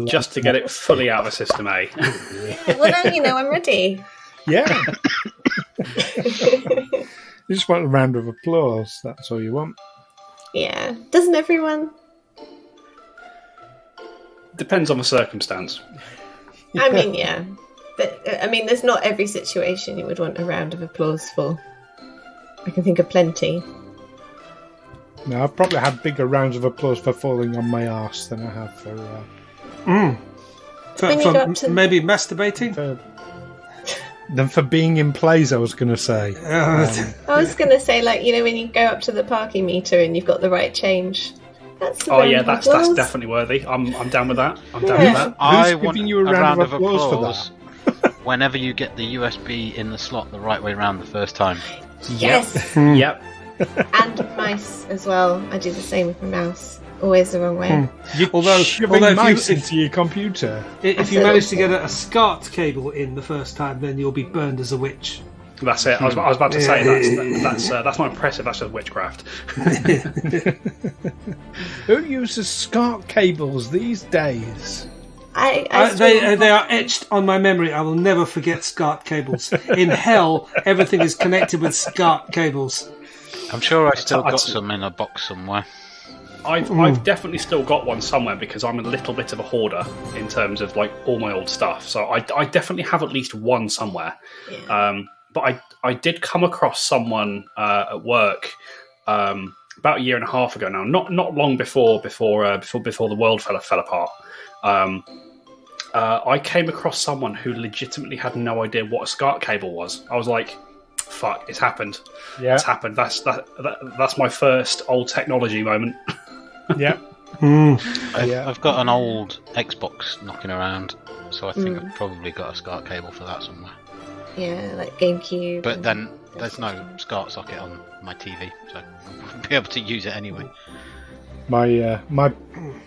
Just to get it fully out of the system, eh? Well, now you know I'm ready. Yeah. You just want a round of applause. That's all you want. Yeah. Doesn't everyone? Depends on the circumstance. I mean, yeah. But, there's not every situation you would want a round of applause for. I can think of plenty. No, I've probably had bigger rounds of applause for falling on my arse than I have for maybe masturbating? Than for being in plays, I was going to say. I was going to say, when you go up to the parking meter and you've got the right change. That's that's definitely worthy. I'm down with that. With that. I want you a round of applause for that. Whenever you get the USB in the slot the right way around the first time. Yes. Yep. And mice as well. I do the same with my mouse. Always the wrong way. Although shoving mice into your computer. If you manage to get a SCART cable in the first time, then you'll be burned as a witch. That's it. I was about to say that's not impressive. That's just witchcraft. Who uses SCART cables these days? They are etched on my memory. I will never forget SCART cables. In hell, everything is connected with SCART cables. I'm sure I still got some in a box somewhere. I've definitely still got one somewhere because I'm a little bit of a hoarder in terms of all my old stuff. So I definitely have at least one somewhere. Yeah. But I did come across someone at work about a year and a half ago now, not long before the world fell apart. I came across someone who legitimately had no idea what a SCART cable was. I was like, "Fuck, it's happened! Yeah, it's happened." That's my first old technology moment. Yeah. I've got an old Xbox knocking around, so I think I've probably got a SCART cable for that somewhere. Yeah, like GameCube. But then there's no SCART socket on my TV, so I wouldn't be able to use it anyway. My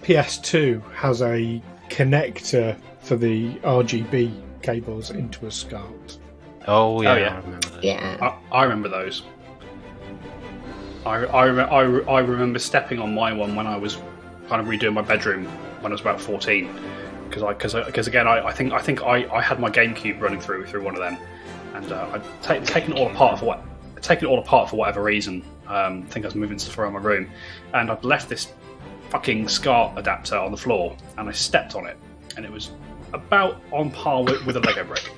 PS2 has a connector for the RGB cables into a SCART. Oh yeah, I remember those. Yeah, I remember those. I remember stepping on my one when I was kind of redoing my bedroom when I was about 14. Because again, I think I had my GameCube running through one of them, and I'd taken it all apart for whatever reason. I think I was moving stuff around my room, and I'd left this fucking SCART adapter on the floor, and I stepped on it, and it was about on par with a Lego brick.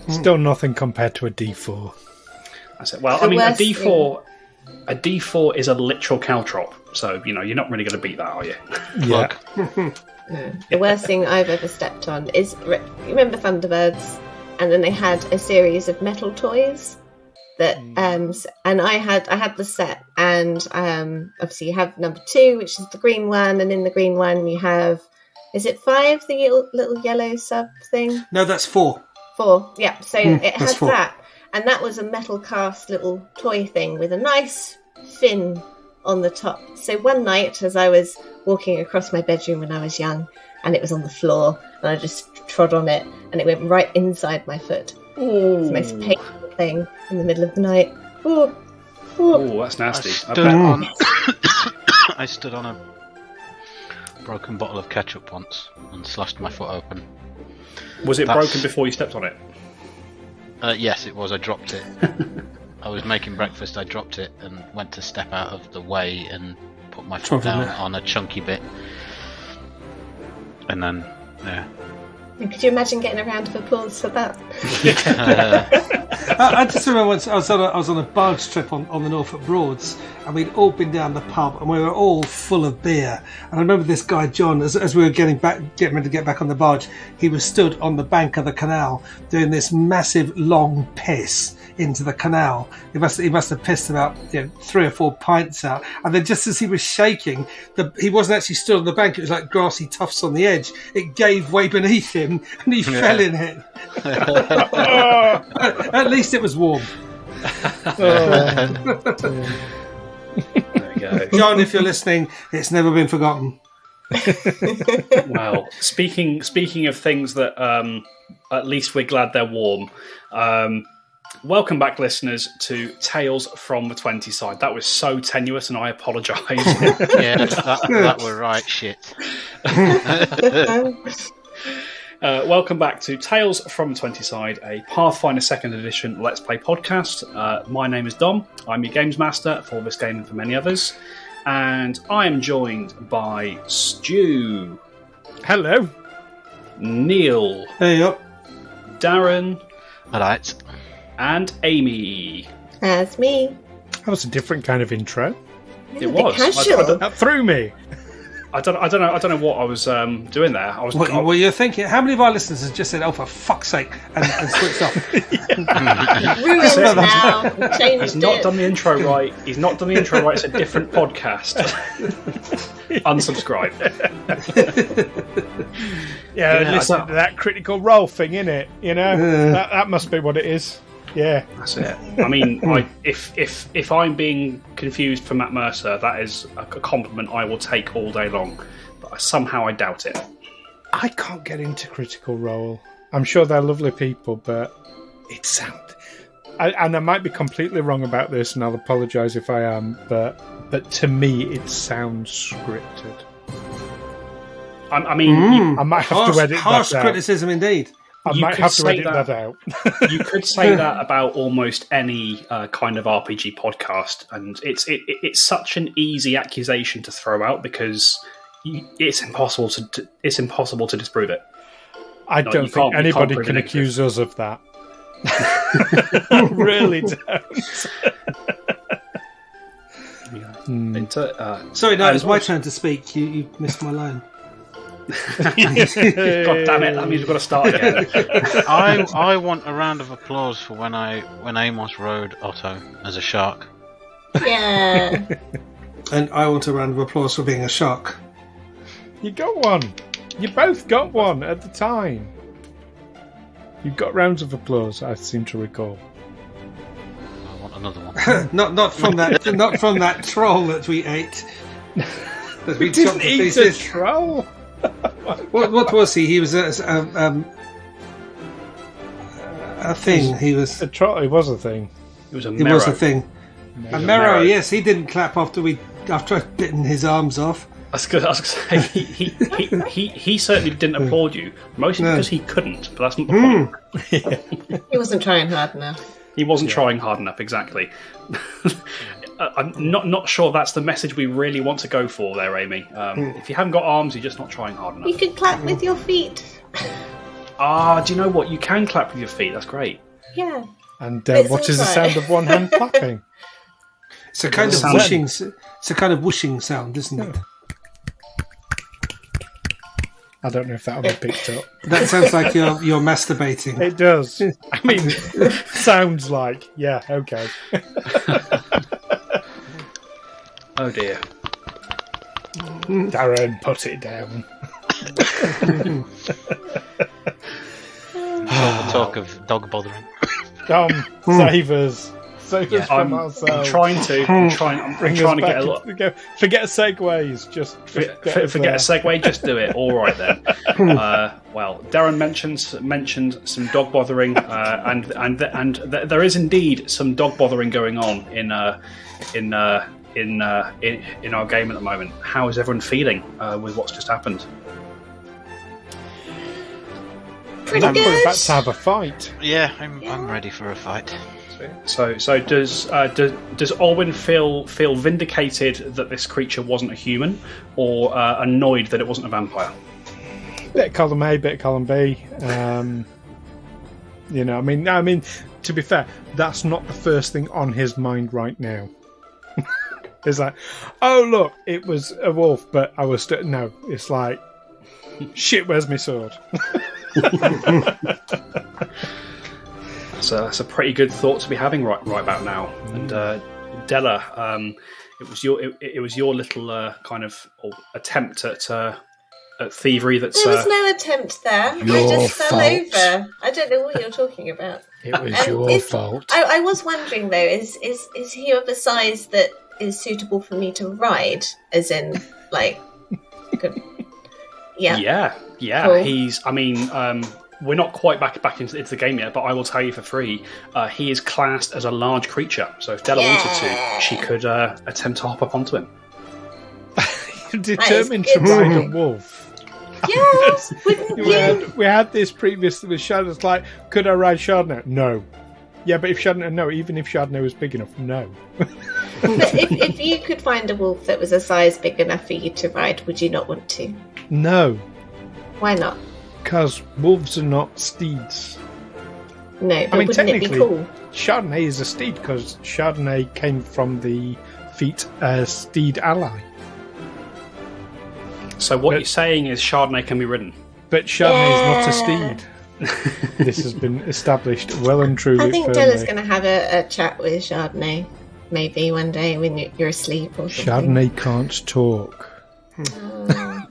Still nothing compared to a D4. That's it. Well, I mean, a D4 is a literal caltrop, so you're not really going to beat that, are you? Yeah. No. The worst thing I've ever stepped on is, you remember Thunderbirds? And then they had a series of metal toys that, and I had the set, and obviously you have number 2, which is the green one, and in the green one you have, is it 5, the little yellow sub thing? No, that's 4. 4, yeah. So it has 4. that, and that was a metal cast little toy thing with a nice fin on the top. So one night, as I was walking across my bedroom when I was young, and it was on the floor, and I just trod on it, and it went right inside my foot. It's the most painful thing in the middle of the night. Oh, that's nasty. I stood on a broken bottle of ketchup once and slashed my foot open. Was it broken before you stepped on it? Yes, it was. I dropped it. I was making breakfast, I dropped it and went to step out of the way and put my foot down on a chunky bit. And then, yeah. Could you imagine getting a round of applause for that? I just remember once I was on a barge trip on the Norfolk Broads, and we'd all been down the pub, and we were all full of beer. And I remember this guy John, as we were getting ready to get back on the barge, he was stood on the bank of the canal doing this massive long piss into the canal. He must have pissed about 3 or 4 pints out, and then just as he was shaking, he wasn't actually stood on the bank. It was like grassy tufts on the edge. It gave way beneath him, and he fell in it. At least it was warm. There we go. John, if you're listening, it's never been forgotten. Well, speaking of things that at least we're glad they're warm. Welcome back, listeners, to Tales from the 20 Side. That was so tenuous, and I apologise. Yeah, that were right shit. Welcome back to Tales from the 20 Side, a Pathfinder 2nd Edition Let's Play podcast. My name is Dom. I'm your games master for this game and for many others. And I am joined by Stu. Hello. Neil. Hey up. Darren. Alright. And Amy. That's me. That was a different kind of intro. It was. Casual. That threw me. I don't know what I was doing there. I was. What you're thinking? How many of our listeners have just said, "Oh, for fuck's sake," and switched off? Ruined now. Changed He's not it. done the intro right. He's not done the intro right. It's a different podcast. Unsubscribe. Yeah, listen to that critical role thing, innit? You know, that must be what it is. Yeah, that's it. I mean, if I'm being confused for Matt Mercer, that is a compliment I will take all day long. But somehow I doubt it. I can't get into Critical Role. I'm sure they're lovely people, but it sounds. And I might be completely wrong about this, and I'll apologise if I am. But to me, it sounds scripted. I mean, I might have to edit that out. Harsh criticism indeed. I might have to edit that out. You could say that about almost any kind of RPG podcast, and it's such an easy accusation to throw out because it's impossible to disprove it. I don't think anybody can accuse us of that. I really don't. Sorry, no, it was my turn to speak. You missed my line. God damn it! That means we've got to start again. I want a round of applause for when Amos rode Otto as a shark. Yeah. And I want a round of applause for being a shark. You got one. You both got one at the time. You got rounds of applause, I seem to recall. I want another one. not from that troll that we ate. That we didn't eat a troll. What was he? He was a thing. He was a troll. It was a thing. It was a It marrow. was a thing. A marrow. Yes, he didn't clap after I'd bitten his arms off. I was going to say he certainly didn't applaud you, mostly because he couldn't. But that's not the point. He wasn't trying hard enough. He wasn't trying hard enough, exactly. I'm not sure that's the message we really want to go for there, Amy. If you haven't got arms, you're just not trying hard enough. You can clap with your feet. Do you know what? You can clap with your feet. That's great. Yeah. And what is the sound of one hand clapping? It's a kind of whooshing. It's a kind of whooshing sound, isn't it? I don't know if that'll be picked up. That sounds like you're masturbating. It does. I mean, sounds like. Yeah, okay. Oh dear. Darren, put it down. Talk of dog bothering. Save us. Save us from I'm ourselves. trying to get a lot. Forget segues. Just forget a segue. Just do it. All right then. Well, Darren mentioned some dog bothering, and there is indeed some dog bothering going on in our game at the moment. How is everyone feeling with what's just happened? Pretty I'm good. about to have a fight. Yeah, I'm ready for a fight. So does Olwyn feel vindicated that this creature wasn't a human, or annoyed that it wasn't a vampire? Bit of column A, bit of column B. I mean, to be fair, that's not the first thing on his mind right now. It's like, oh look, it was a wolf, but I was no. It's like, shit, where's my sword? That's a pretty good thought to be having right about now. And Della, it was your little kind of attempt at thievery. There was no attempt there. I just fell over. I don't know what you're talking about. It was your fault. I was wondering though, is he of a size that is suitable for me to ride? As in, like, good. Yeah. Yeah. Cool. He's. I mean, we're not quite back into the game yet, but I will tell you for free, he is classed as a large creature. So if Della wanted to, she could attempt to hop up onto him. Determined to ride a wolf. Yes, wouldn't you? We had this previously with Shadow. It's like, could I ride Chardonnay? No. Yeah, but if Chardonnay, no. Even if Chardonnay was big enough, no. But if you could find a wolf that was a size big enough for you to ride, would you not want to? No. Why not? Because wolves are not steeds. No, but wouldn't it be cool? Chardonnay is a steed because Chardonnay came from the feat steed ally. So what you're saying is Chardonnay can be ridden. But Chardonnay is not a steed. This has been established well and truly. I think Della's going to have a chat with Chardonnay maybe one day when you're asleep or something. Chardonnay can't talk.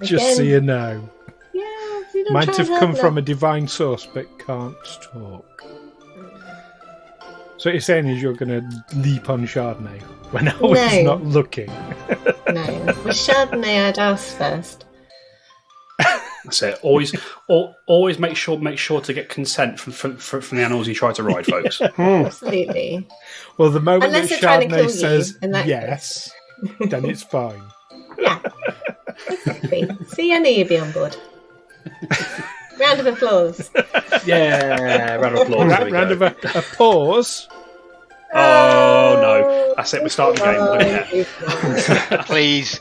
Just so you know. Yeah, might have come from a divine source, but can't talk. So what you're saying is you're going to leap on Chardonnay when I was not looking. No, with Chardonnay I'd ask first. That's it. Always make sure to get consent from the animals you try to ride, folks. Absolutely. Well, the moment Unless that Chardonnay says yes, then it's fine. Yeah. See, I knew you'd be on board. Round of applause. Yeah, round of applause. Round of applause. Oh no, that's it. We're starting the game. Please.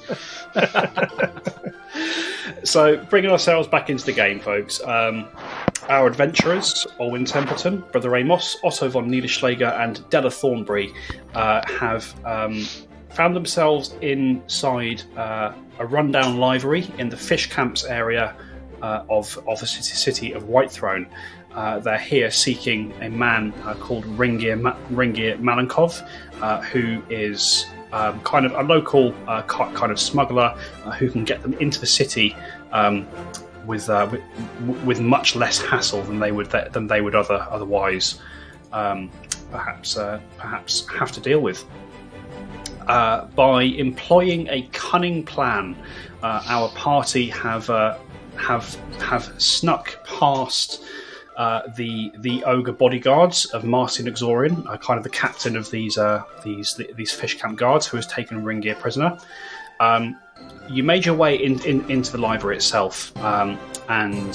So, bringing ourselves back into the game, folks. Our adventurers, Olwyn Templeton, Brother Amos, Otto von Niederschläger, and Della Thornbury have found themselves inside a rundown livery in the fish camps area of the city of Whitethrone. They're here seeking a man called Ringir Malenkov, who is kind of a local kind of smuggler who can get them into the city with much less hassle than they would otherwise perhaps have to deal with. By employing a cunning plan, our party have snuck past the ogre bodyguards of Marcian Exorian, kind of the captain of these fish camp guards, who has taken Ringir prisoner. You made your way into the library itself, and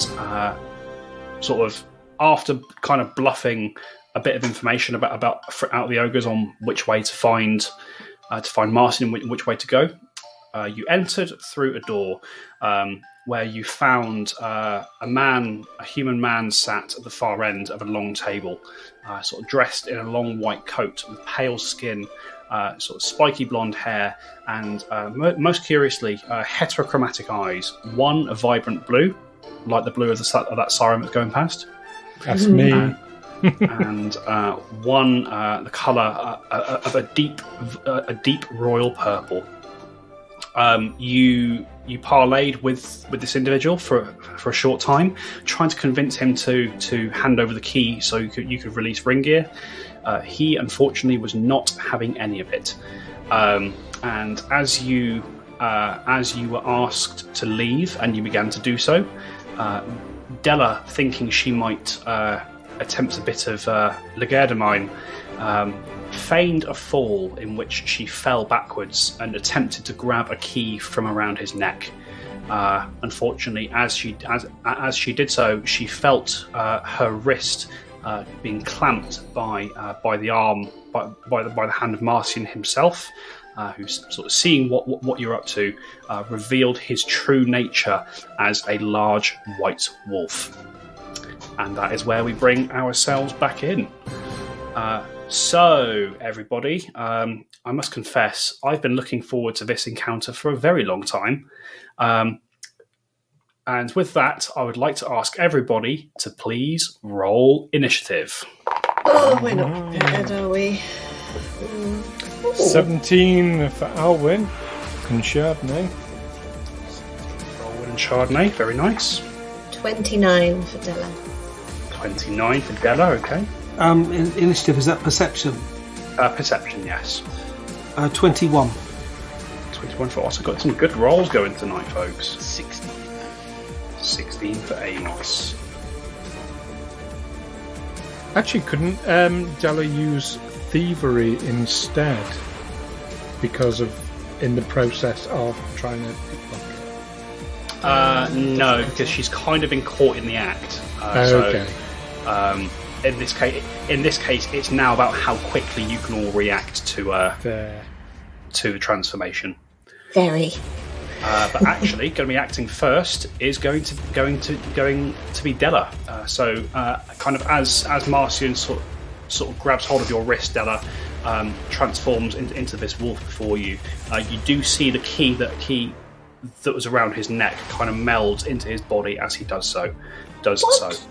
sort of after kind of bluffing a bit of information about out the ogres on which way to find Marcian and which way to go, you entered through a door. Where you found a human man sat at the far end of a long table, sort of dressed in a long white coat with pale skin, sort of spiky blonde hair, and most curiously, heterochromatic eyes. One a vibrant blue, like the blue of that siren that's going past. That's me. And one the colour of a deep royal purple. You parlayed with this individual for a short time, trying to convince him to hand over the key so you could release Ringir. He unfortunately was not having any of it, and as you were asked to leave and you began to do so, Della, thinking she might attempt a bit of legerdemain, feigned a fall in which she fell backwards and attempted to grab a key from around his neck. Unfortunately, as she did so, she felt her wrist being clamped by the arm, by the hand of Marcian himself, who's sort of seeing what you're up to, revealed his true nature as a large white wolf. And that is where we bring ourselves back in. So, everybody, I must confess, I've been looking forward to this encounter for a very long time. And with that, I would like to ask everybody to please roll initiative. Oh, we're not prepared, are we? 17 for Alwyn and Chardonnay. Alwyn and Chardonnay, very nice. 29 for Della. 29 for Della, okay. Initiative, is that perception? Perception, yes. 21. 21 for Otto. Got some good rolls going tonight, folks. 16. 16 for Amos. Actually, couldn't Della use thievery instead? Because of in the process of trying to pickpocket? No, because she's kind of been caught in the act. Okay. So, in this case, it's now about how quickly you can all react to the transformation. Very. But actually, going to be acting first is going to be Della. So, kind of as Marcian sort of grabs hold of your wrist, Della transforms into this wolf before you. You do see the key that was around his neck kind of melds into his body as he does so. What?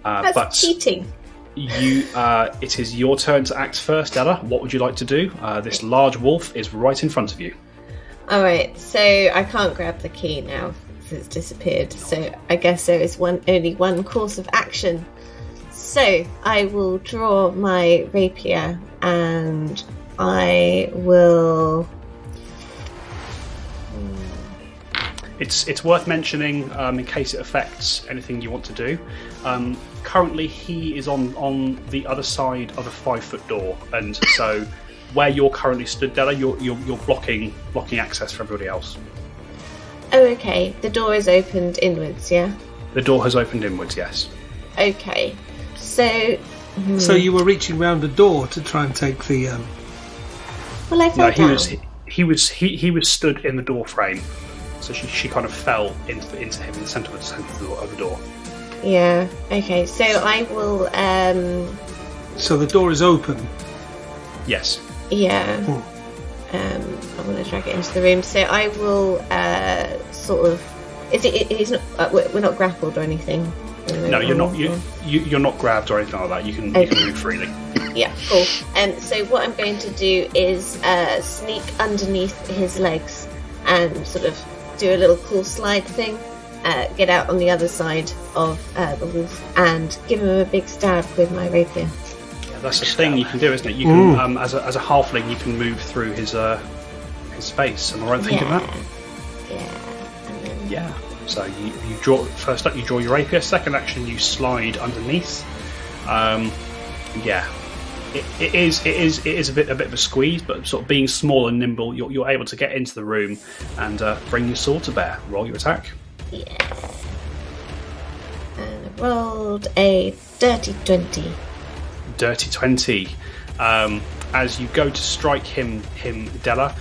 That's cheating. It is your turn to act first, Della. What would you like to do? This large wolf is right in front of you. Alright, so I can't grab the key now since it's disappeared. So I guess there is only one course of action. So I will draw my rapier and I will... It's worth mentioning in case it affects anything you want to do. Currently, he is on the other side of a 5-foot door, and so where you're currently stood, Della, you're blocking access for everybody else. Oh, okay. The door is opened inwards, yeah? The door has opened inwards, yes. Okay. So... So you were reaching round the door to try and take the... Well, I fell down. He was stood in the door frame, so she kind of fell into him in the centre of the door. Yeah, okay. So I will... So the door is open? Yes. Yeah. I'm going to drag it into the room. So I will sort of... He's not... we're not grappled or anything? No, you're not. You're not grabbed or anything like that. You can move freely. Yeah, cool. So what I'm going to do is sneak underneath his legs and sort of do a little cool slide thing. Get out on the other side of the wolf and give him a big stab with my rapier. Yeah, that's the thing you can do, isn't it? You can, as a halfling, you can move through his space. Am I right thinking that? Yeah. And then... Yeah. So you draw first up. You draw your rapier. Second action, you slide underneath. Yeah, it is a bit of a squeeze, but sort of being small and nimble, you're able to get into the room and bring your sword to bear. Roll your attack. Yeah. And I rolled a dirty 20. Dirty 20. As you go to strike him, Della,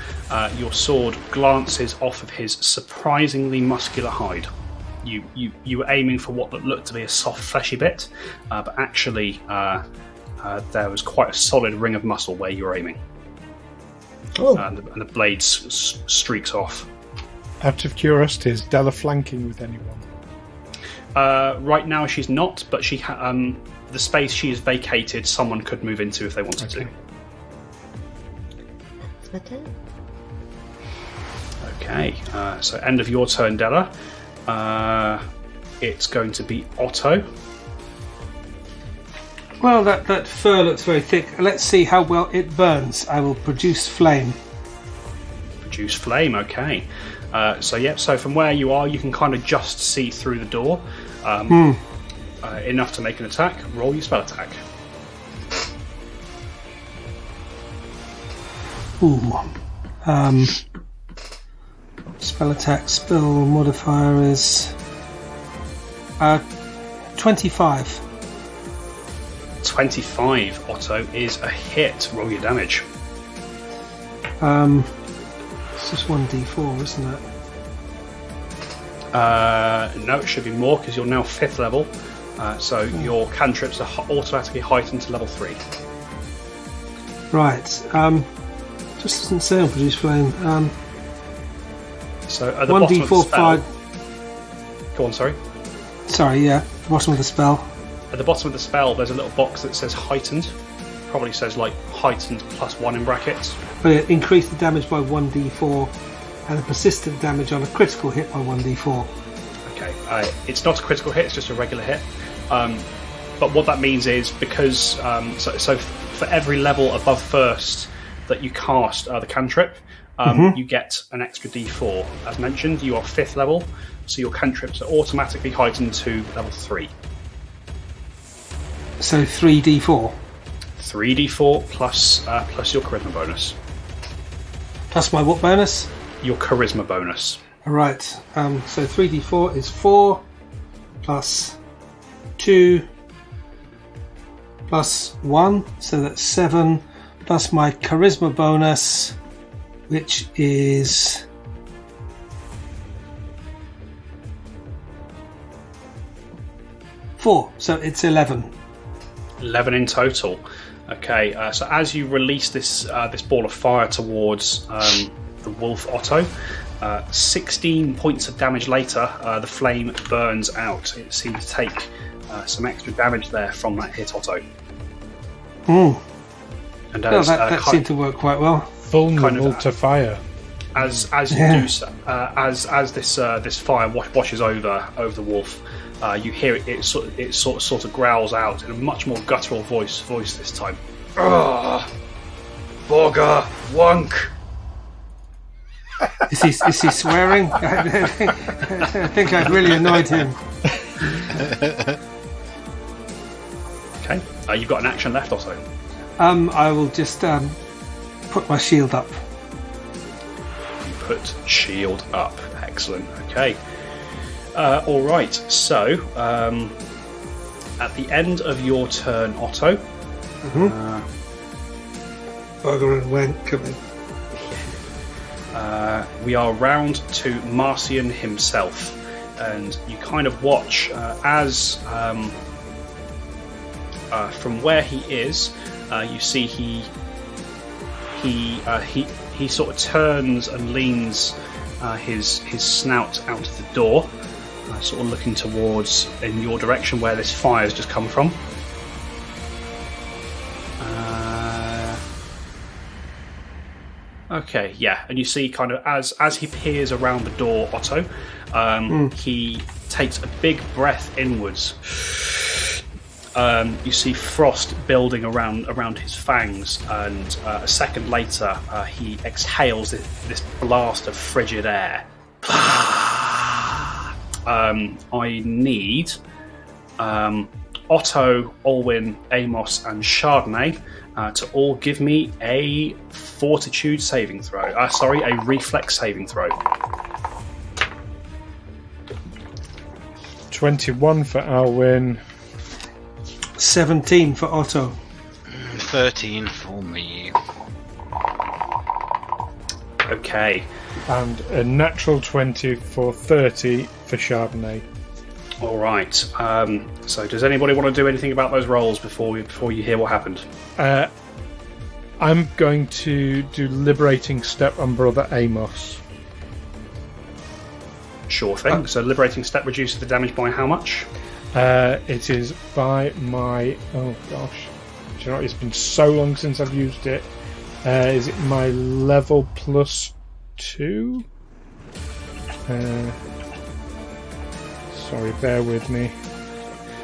your sword glances off of his surprisingly muscular hide. You were aiming for what looked to be a soft, fleshy bit, but actually there was quite a solid ring of muscle where you were aiming. And the blade streaks off. Out of curiosity, is Della flanking with anyone? Right now she's not, but she the space she has vacated, someone could move into if they wanted to. That's my turn. Okay, so end of your turn, Della. It's going to be Otto. Well, that fur looks very thick. Let's see how well it burns. I will produce flame. Produce flame, okay. So from where you are, you can kind of just see through the door. Enough to make an attack. Roll your spell attack. Spell attack, spell modifier is 25. 25, Otto, is a hit. Roll your damage. It's just 1d4, isn't it? No, it should be more because you're now 5th level. So your cantrips are automatically heightened to level 3. Right. Just doesn't say on produce flame. So at the bottom of the spell... 5. Go on, sorry. Sorry, yeah. The bottom of the spell. At the bottom of the spell, there's a little box that says heightened. Probably says like heightened +1 in brackets. But it increased the damage by 1d4 and the persistent damage on a critical hit by 1d4. Okay, it's not a critical hit, it's just a regular hit. But what that means is because so for every level above first that you cast the cantrip, you get an extra d4. As mentioned, you are 5th level, so your cantrips are automatically heightened to level 3. So 3d4. 3d4 plus your charisma bonus. Plus my what bonus? Your charisma bonus. Alright, so 3d4 is 4 plus 2 plus 1, so that's 7, plus my charisma bonus, which is 4, so it's 11. 11 in total. Okay, so as you release this ball of fire towards the wolf Otto, 16 points of damage later, the flame burns out. It seems to take some extra damage there from that hit, Otto. Mm. And that seemed to work quite well. Vulnerable to fire. As you do so, as this fire washes over the wolf, you hear it sort of growls out in a much more guttural voice this time. Ah, bogger, wonk. Is he swearing? I think I've really annoyed him. Okay, you've got an action left, Otto. I will just put my shield up. Put shield up. Excellent. Okay. All right. So, at the end of your turn, Otto. Bugger and wank coming. We are round to Marcian himself, and you kind of watch as from where he is. You see he sort of turns and leans his snout out of the door, sort of looking towards in your direction where this fire has just come from. Okay, yeah, and you see kind of as he peers around the door, Otto, he takes a big breath inwards. You see frost building around his fangs, and a second later, he exhales this blast of frigid air. I need Otto, Olwyn, Amos, and Chardonnay to all give me a fortitude saving throw. A reflex saving throw. 21 for Alwyn. 17 for Otto. 13 for me. Okay. And a natural 20 for 30 for Chardonnay. All right. So, does anybody want to do anything about those rolls before you hear what happened? I'm going to do Liberating Step on Brother Amos. Sure thing. So, liberating step reduces the damage by how much? It is by my... Oh, gosh. Do you know what? It's been so long since I've used it. Is it my level plus 2? Sorry, bear with me.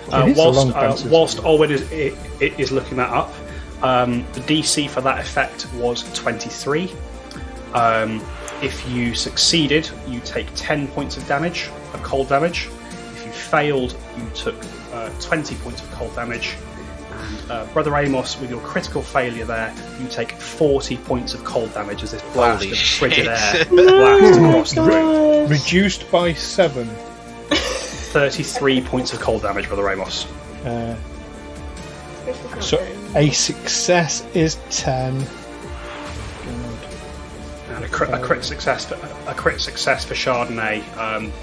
Whilst Olwyn is looking that up, the DC for that effect was 23. If you succeeded, you take 10 points of damage, of cold damage. If you failed, you took 20 points of cold damage. And Brother Amos, with your critical failure there, you take 40 points of cold damage as this blast of frigid air blasts across the room. Reduced by 7. 33 points of cold damage, Brother Amos. So a success is 10. And a crit success for Chardonnay.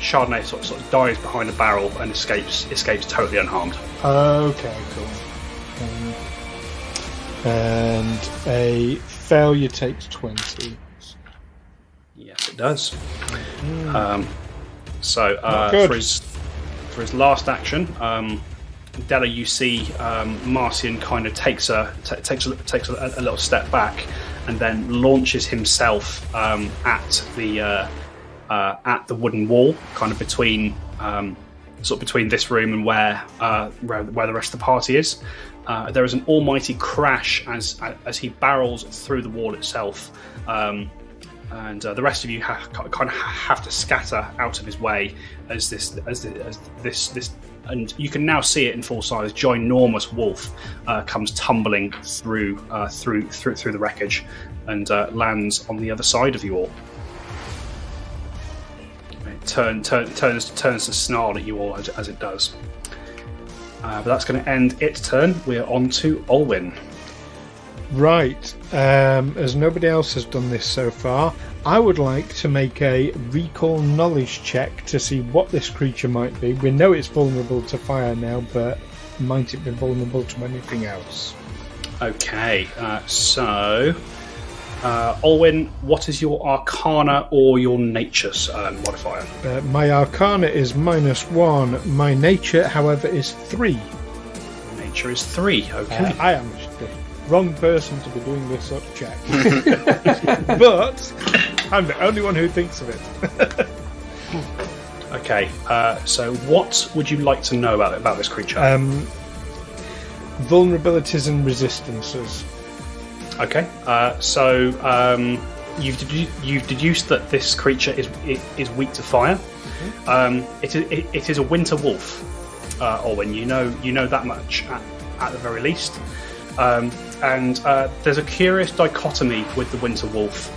Chardonnay sort of dives behind a barrel and escapes totally unharmed. Okay, cool. And a failure takes 20. Yes, it does. So for his last action, Della, you see Marcian kind of takes a little step back and then launches himself at the wooden wall, kind of between this room and where the rest of the party is. There is an almighty crash as he barrels through the wall itself. and the rest of you kind of have to scatter out of his way as this, and you can now see it in full size. Ginormous wolf comes tumbling through the wreckage and lands on the other side of you all. It turns to snarl at you all as it does. But that's going to end its turn. We're on to Olwyn. Right. As nobody else has done this so far, I would like to make a recall knowledge check to see what this creature might be. We know it's vulnerable to fire now, but might it be vulnerable to anything else? Okay, so Olwyn, what is your Arcana or your Nature modifier? My Arcana is -1. My Nature, however, is 3. Nature is 3. Okay. I am the wrong person to be doing this sort of check, but I'm the only one who thinks of it. Okay. So, what would you like to know about this creature? Vulnerabilities and resistances. Okay, so you've deduced that this creature is weak to fire. It is a winter wolf, Olwyn. You know that much at the very least. And there's a curious dichotomy with the winter wolf,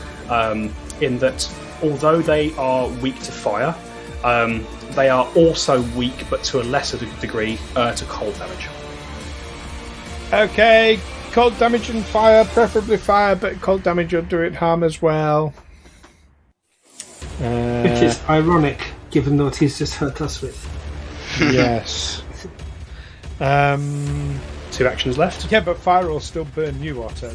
in that although they are weak to fire, they are also weak, but to a lesser degree, to cold damage. Okay. Cold damage and fire, preferably fire, but cold damage will do it harm as well. Which is ironic, given what he's just hurt us with. Yes. 2 actions left. Yeah, but fire will still burn you, Otto.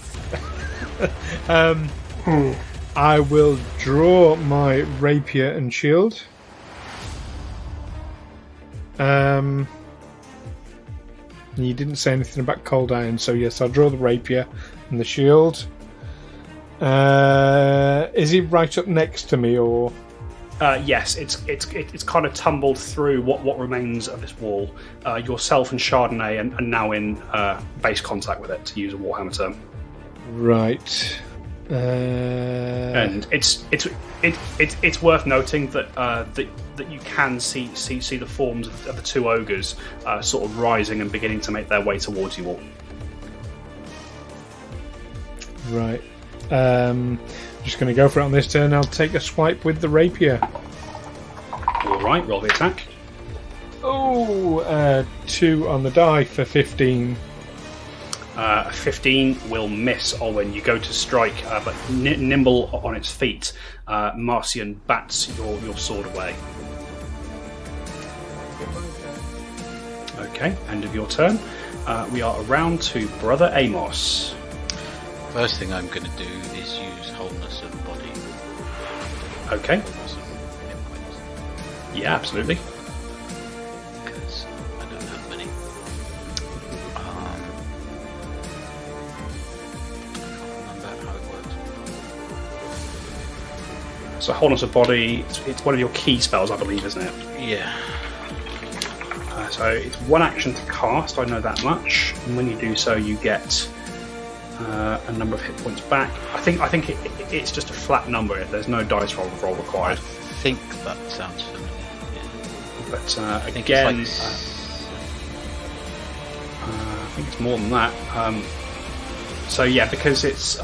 I will draw my rapier and shield. You didn't say anything about cold iron, so yes, I'll draw the rapier and the shield. Is he right up next to me, or? Yes, it's kind of tumbled through what remains of this wall. Yourself and Chardonnay are now in base contact with it, to use a Warhammer term. Right. And it's worth noting that you can see the forms of the 2 ogres sort of rising and beginning to make their way towards you all. Right. Just going to go for it on this turn. I'll take a swipe with the rapier. All right, roll the attack. Oh, 2 on the die for 15. 15 will miss, Olwyn. You go to strike, but nimble on its feet, Marcian bats your sword away. Okay, end of your turn. We are around to Brother Amos. First thing I'm going to do is use wholeness of body. Okay. Some hit points. Yeah, absolutely. Because I don't have many. I can't remember how it works. So wholeness of body, it's one of your key spells, I believe, isn't it? Yeah. So it's 1 action to cast, I know that much. And when you do so, you get a number of hit points back. I think it's just a flat number. There's no dice roll required. I think that sounds familiar. Yeah. But I think again, it's like I think it's more than that. So yeah, because it's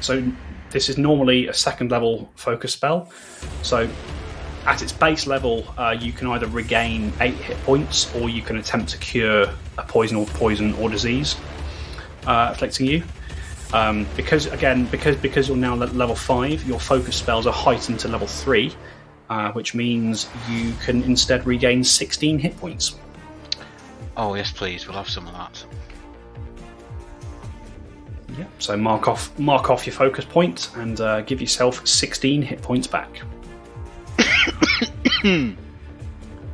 so this is normally a 2nd level focus spell. So at its base level, you can either regain 8 hit points, or you can attempt to cure a poison or disease afflicting you. Because you're now level 5, your focus spells are heightened to level 3, which means you can instead regain 16 hit points. Oh yes, please. We'll have some of that. Yeah. So mark off your focus point and give yourself 16 hit points back.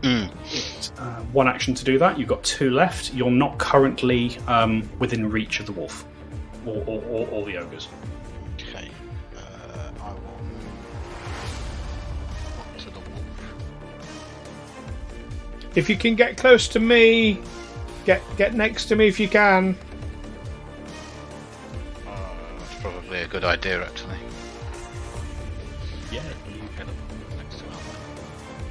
It's 1 action to do that. You've got 2 left. You're not currently within reach of the wolf or the ogres. Okay. I will move up to the wolf. If you can get close to me, get next to me if you can. That's probably a good idea, actually.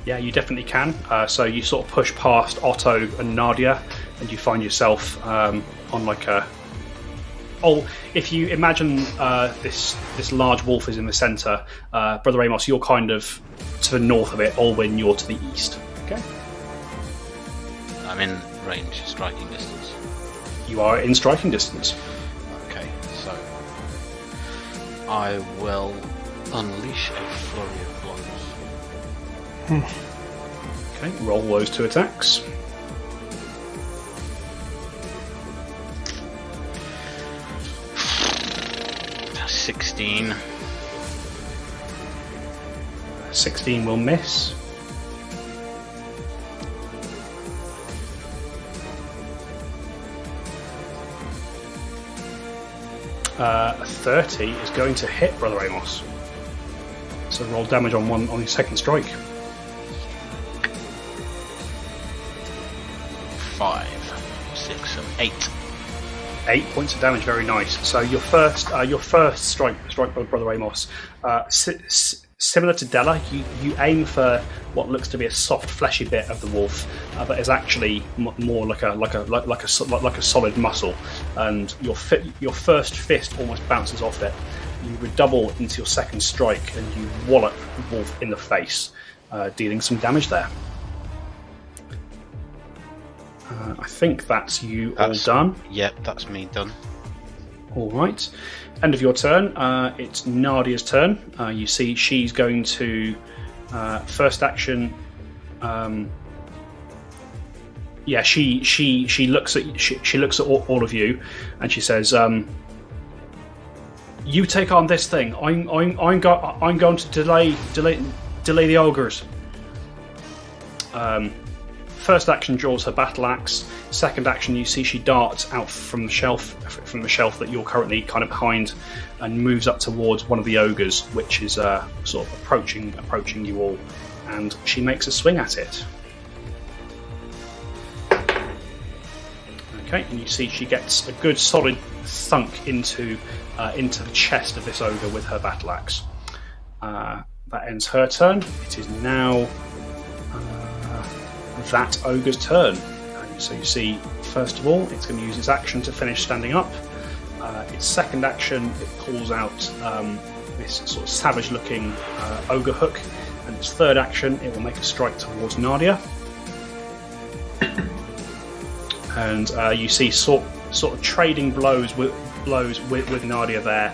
Yeah, you definitely can. So you sort of push past Otto and Nadia, and you find yourself on like a... Oh, if you imagine this large wolf is in the centre, Brother Amos, you're kind of to the north of it, Olwyn, you're to the east. Okay. I'm in range, striking distance. You are in striking distance. Okay, so I will unleash a flurry of blows. Okay, roll those 2 attacks. That's 16. 16 will miss. A 30 is going to hit Brother Amos. So roll damage on your second strike. 5, 6, and 8. 8 points of damage, very nice. So your first strike by Brother Amos, similar to Della, you aim for what looks to be a soft, fleshy bit of the wolf, but is actually more like a solid muscle. And your first fist almost bounces off it. You redouble into your second strike, and you wallop the wolf in the face, dealing some damage there. I think that's you all done. Yep, that's me done. All right. End of your turn. It's Nadia's turn. You see, she's going to first action. She looks at all of you, and she says, "You take on this thing. I'm going to delay the ogres." First action, draws her battle axe. Second action, you see she darts out from the shelf that you're currently kind of behind, and moves up towards one of the ogres, which is sort of approaching you all, and she makes a swing at it. Okay, and you see she gets a good solid thunk into the chest of this ogre with her battle axe. That ends her turn. It is now that ogre's turn. So you see, first of all, it's going to use its action to finish standing up. Its second action, it pulls out this sort of savage-looking ogre hook, and its third action, it will make a strike towards Nadia. And you see sort of trading blows with Nadia there.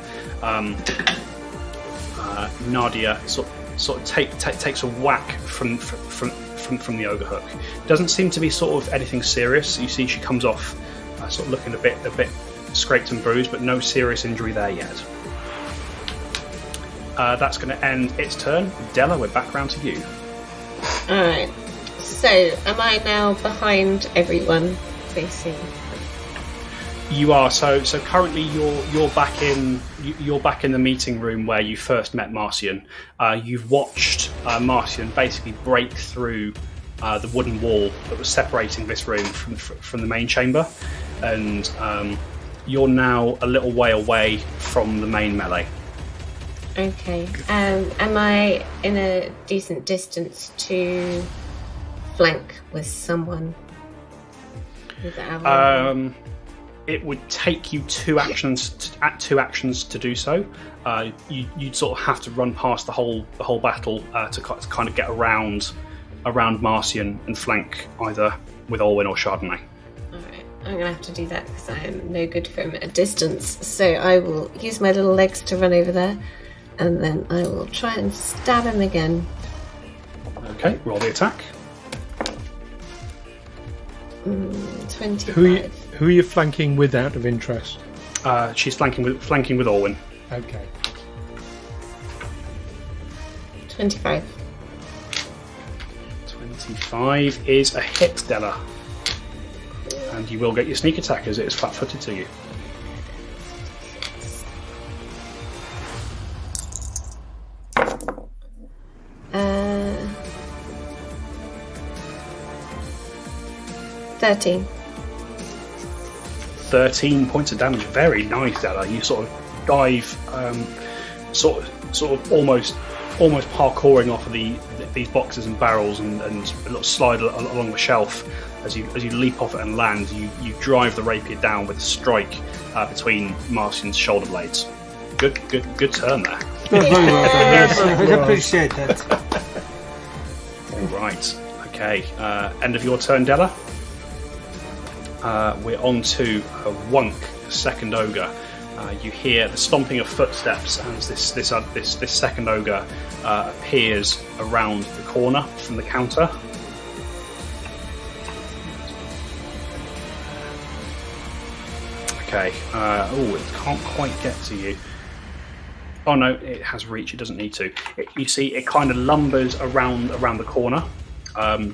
Nadia sort of takes a whack from the ogre hook. Doesn't seem to be sort of anything serious. You see she comes off sort of looking a bit scraped and bruised, but no serious injury there yet. That's going to end its turn. Della, we're back round to you. Alright. So, am I now behind everyone facing? You are. So currently you're back in the meeting room where you first met Marcian. You've watched Marcian basically break through the wooden wall that was separating this room from the main chamber, and you're now a little way away from the main melee. Okay. Am I in a decent distance to flank with someone? It would take you two actions to do so. You'd sort of have to run past the whole battle to kind of get around Marcian and flank either with Olwyn or Chardonnay. Alright, I'm going to have to do that because I am no good from a distance. So I will use my little legs to run over there, and then I will try and stab him again. Okay, roll the attack. 25. Who are you flanking with, out of interest? She's flanking with Olwyn. Okay. 25. 25 is a hit, Della. And you will get your sneak attack as it is flat-footed to you. Uh, 13. 13 points of damage. Very nice, Della. You sort of dive, sort of almost almost parkouring off of these boxes and barrels and slide along the shelf. As you leap off it and land, you drive the rapier down with a strike between Marcian's shoulder blades. Good turn there. Very well done. Yes, I appreciate that. All right. Okay. End of your turn, Della. We're on to Wunk, second ogre. You hear the stomping of footsteps as this second ogre appears around the corner from the counter. Okay. It can't quite get to you. Oh no, it has reach. It doesn't need to. You see, it kind of lumbers around the corner,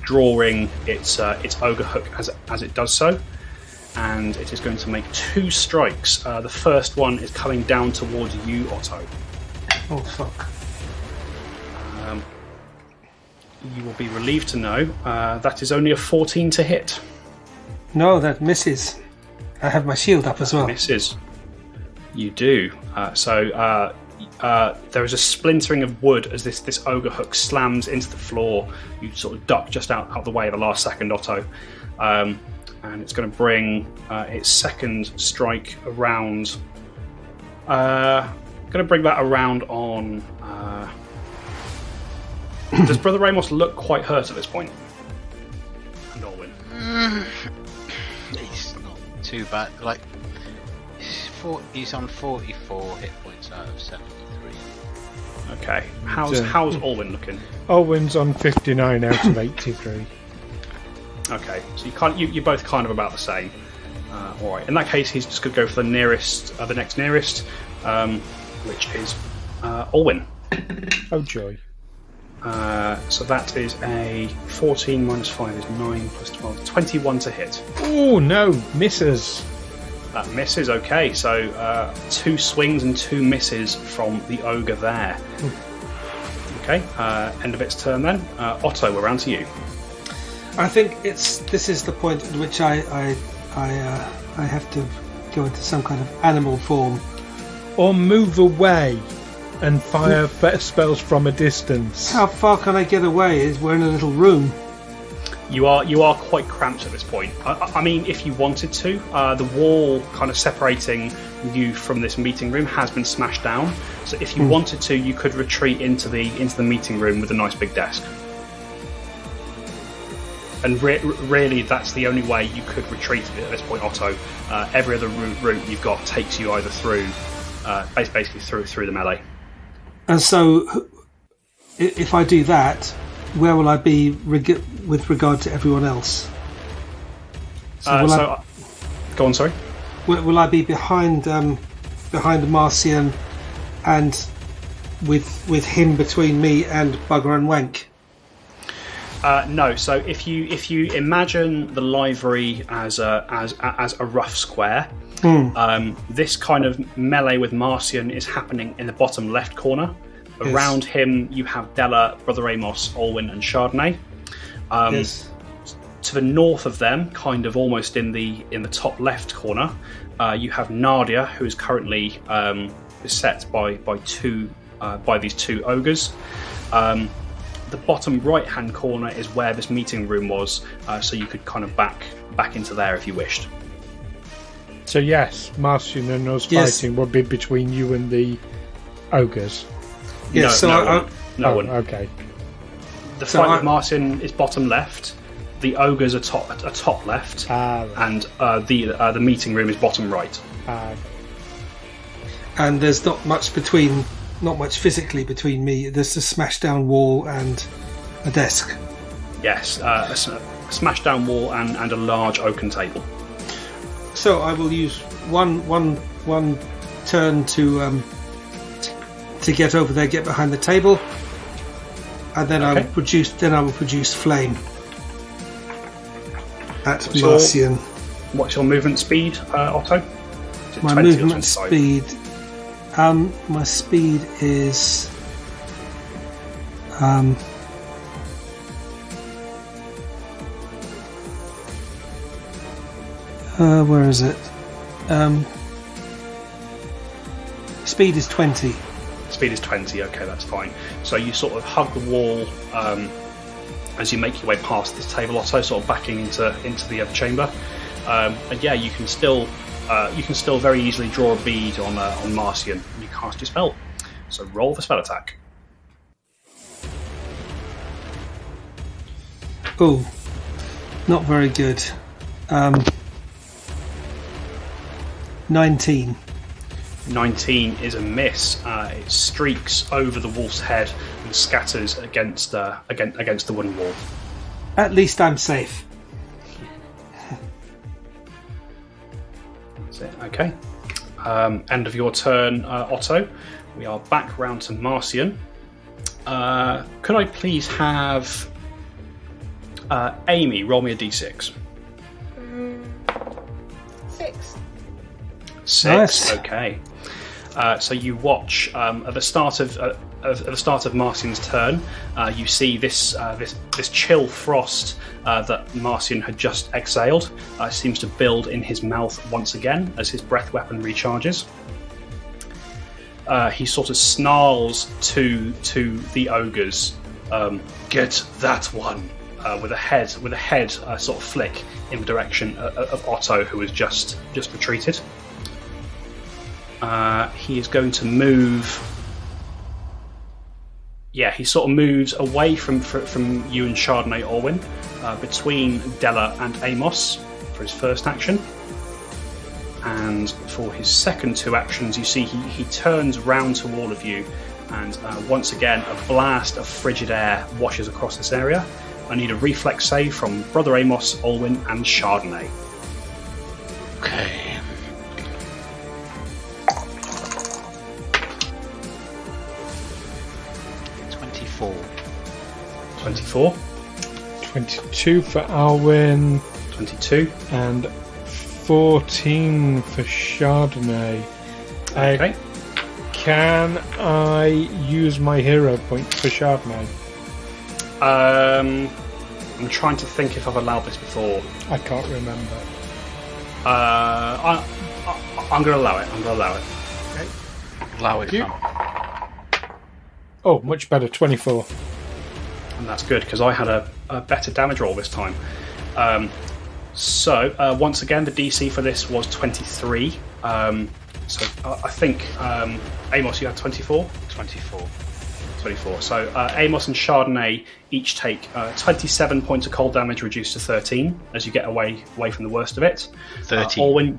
drawing its ogre hook as it does so, and it is going to make 2 strikes. The first one is coming down towards you, Otto. Oh fuck! You will be relieved to know that is only a 14 to hit. No, that misses. I have my shield up as well. Misses. You do. There is a splintering of wood as this ogre hook slams into the floor. You sort of duck just out of the way at the last second, Otto. And it's going to bring its second strike around. Going to bring that around on. Does Brother Ramos look quite hurt at this point? And Orwin. He's not too bad. Like he's on 44 hit points out of 73. Okay. How's Orwin looking? Orwin's on 59 out of 83. Okay, so you're both kind of about the same. All right. In that case, he's just going to go for the next nearest, which is Orwin. Oh joy! So that is a 14 minus 5 is 9 plus 12, 21 to hit. Oh no, misses. That misses. Okay, so 2 swings and 2 misses from the ogre there. Okay, end of its turn then. Otto, we're round to you. I think this is the point at which I have to go into some kind of animal form, Or move away and fire spells from a distance. How far can I get away? We're in a little room. You are quite cramped at this point. I mean, if you wanted to, the wall kind of separating you from this meeting room has been smashed down. So if you wanted to, you could retreat into the meeting room with a nice big desk. And really, that's the only way you could retreat at this point, Otto. Every other route you've got takes you either through, basically through the melee. And so, if I do that, where will I be with regard to everyone else? Go on, sorry. Will I be behind Marcian, and with him between me and Bugger and Wank? No. So if you imagine the library as a rough square, this kind of melee with Marcian is happening in the bottom left corner. Yes. Around him, you have Della, Brother Amos, Olwyn, and Chardonnay. Yes. To the north of them, kind of almost in the top left corner, you have Nadia, who is currently beset by these 2 ogres. The bottom right-hand corner is where this meeting room was, so you could kind of back into there if you wished. So yes, Marcian and us fighting would be between you and the ogres. Yes, no one. Okay. The fight with Marcian is bottom left. The ogres are top left, and the meeting room is bottom right. And there's not much physically between me. There's a smashed down wall and a desk. Yes, a smashed down wall and a large oaken table. So I will use one turn to get over there, get behind the table, and then I will produce flame at Marcian. What's your movement speed, Otto? My movement speed. My speed is where is it? Speed is 20. Speed is 20. Okay, that's fine. So you sort of hug the wall as you make your way past this table, Otto, sort of backing into the other chamber. And yeah, you can still very easily draw a bead on Marcian. And you cast your spell. So roll for spell attack. Oh, not very good. 19. 19 is a miss. It streaks over the wolf's head and scatters against the wooden wall. At least I'm safe. That's it. Okay. End of your turn, Otto. We are back round to Marcian. Could I please have Amy roll me a d6? 6. 6. Nice. Okay. So you watch at the start of Marcian's turn. You see this chill frost that Marcian had just exhaled seems to build in his mouth once again as his breath weapon recharges. He sort of snarls to the ogres, "Get that one!" with a head sort of flick in the direction of Otto, who has just retreated. He is going to move. Yeah, he sort of moves away from you and Chardonnay Orwin, between Della and Amos for his first action. And for his second 2 actions, you see he turns round to all of you, and once again a blast of frigid air washes across this area. I need a reflex save from Brother Amos, Olwyn, and Chardonnay. Okay. Four. 24. 22 for Alwyn. 22. And 14 for Chardonnay. Okay. Can I use my hero point for Chardonnay? I'm trying to think if I've allowed this before. I can't remember. I'm going to allow it. Okay. Allow it. Oh, much better, 24. And that's good, because I had a better damage roll this time. So, once again, the DC for this was 23. So, I think, Amos, you had 24? 24. 24. So, Amos and Chardonnay each take 27 points of cold damage, reduced to 13, as you get away from the worst of it. 13. Olwyn,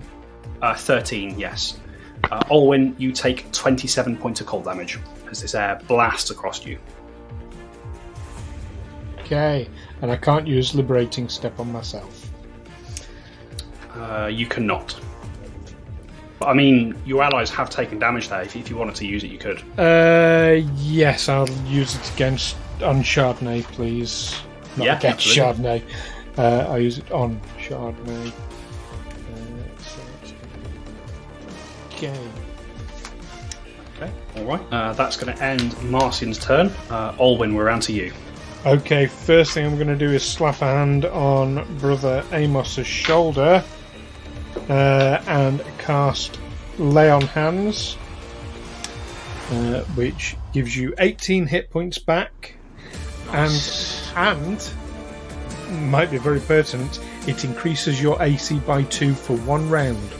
13, yes. Olwyn, you take 27 points of cold damage as this air blasts across you. Okay, and I can't use Liberating Step on myself. You cannot. But, I mean, your allies have taken damage there. If you wanted to use it, you could. Yes, I'll use it on Chardonnay, please. Not against Chardonnay. I'll use it on Chardonnay. Okay. Okay, alright. That's going to end Marcian's turn. Olwyn, we're around to you. Okay, first thing I'm going to do is slap a hand on Brother Amos's shoulder and cast Lay on Hands, which gives you 18 hit points back. Nice. And might be very pertinent, it increases your AC by 2 for 1 round.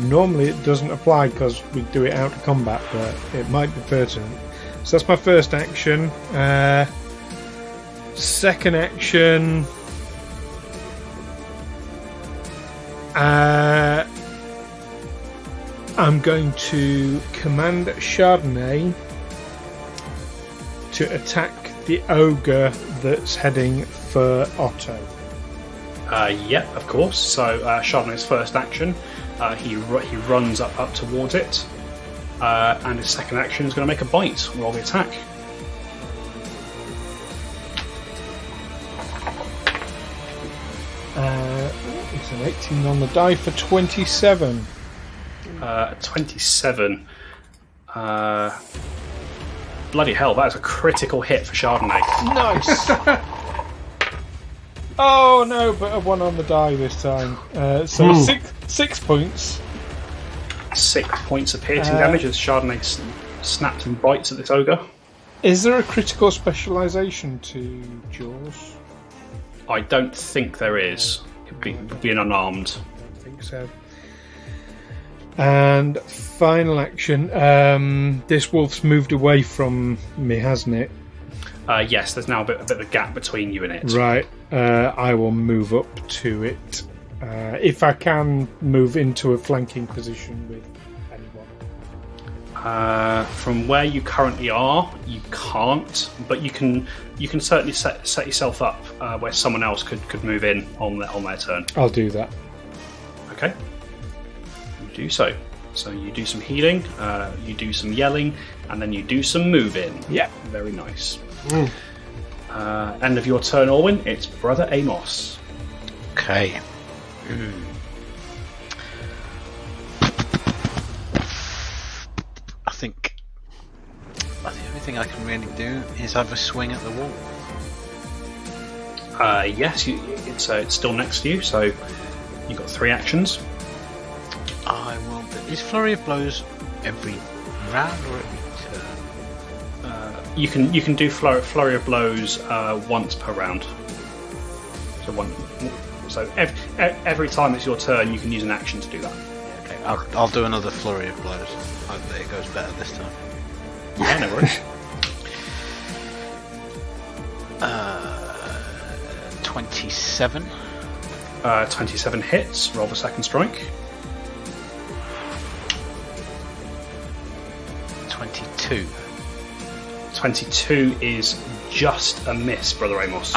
Normally it doesn't apply because we do it out of combat, but it might be pertinent. So that's my first action. Second action, I'm going to command Chardonnay to attack the ogre that's heading for Otto. Yeah, of course. So Chardonnay's first action, he runs up towards it, and his second action is going to make a bite. Roll the attack. It's an 18 on the die for 27. 27. Bloody hell, that is a critical hit for Chardonnay. Nice! Oh no, but a 1 on the die this time. So 6 points. 6 points of piercing damage as Chardonnay snaps and bites at this ogre. Is there a critical specialisation to Jaws? I don't think there is. It'd be an unarmed. I think so. And final action. This wolf's moved away from me, hasn't it? Yes, there's now a bit of a gap between you and it. Right. I will move up to it. If I can move into a flanking position with anyone. From where you currently are, you can't, but you can certainly set yourself up where someone else could move in on their turn. I'll do that. Okay. You do so. So you do some healing, you do some yelling, and then you do some moving. Yeah. Very nice. End of your turn, Orwin. It's Brother Amos. Okay. I think the only thing I can really do is have a swing at the wall. Yes, it's still next to you, so you've got 3 actions. I will. Is Flurry of Blows every round or every turn? You can do flurry of blows once per round. So every time it's your turn, you can use an action to do that. Okay, I'll do another Flurry of Blows. Hope that it goes better this time. Yeah, no worries. 27. 27 hits. Roll the second strike. 22. 22 is just a miss, Brother Amos.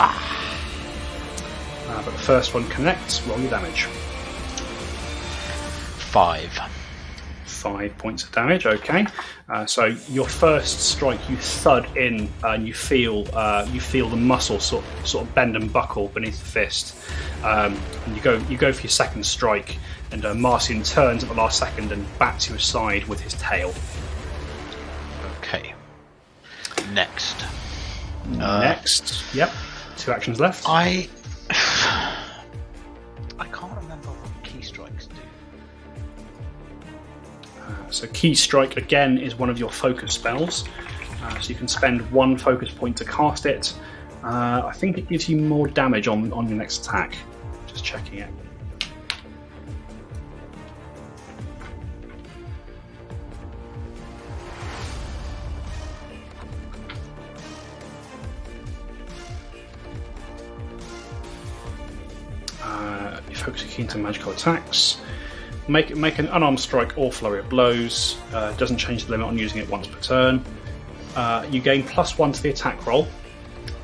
But the first one connects. Roll your damage. 5. 5 points of damage. Okay. So your first strike, you thud in, and you feel the muscle sort of bend and buckle beneath the fist. And you go for your second strike, and Marcian turns at the last second and bats you aside with his tail. Okay. Next. Next. Yep. 2 actions left. I can't remember what key strikes do. So Key Strike again is one of your focus spells. So you can spend 1 focus point to cast it. I think it gives you more damage on your next attack. Just checking it. You focus your key into magical attacks. Make an unarmed strike or flurry of blows. Doesn't change the limit on using it once per turn. You gain +1 to the attack roll,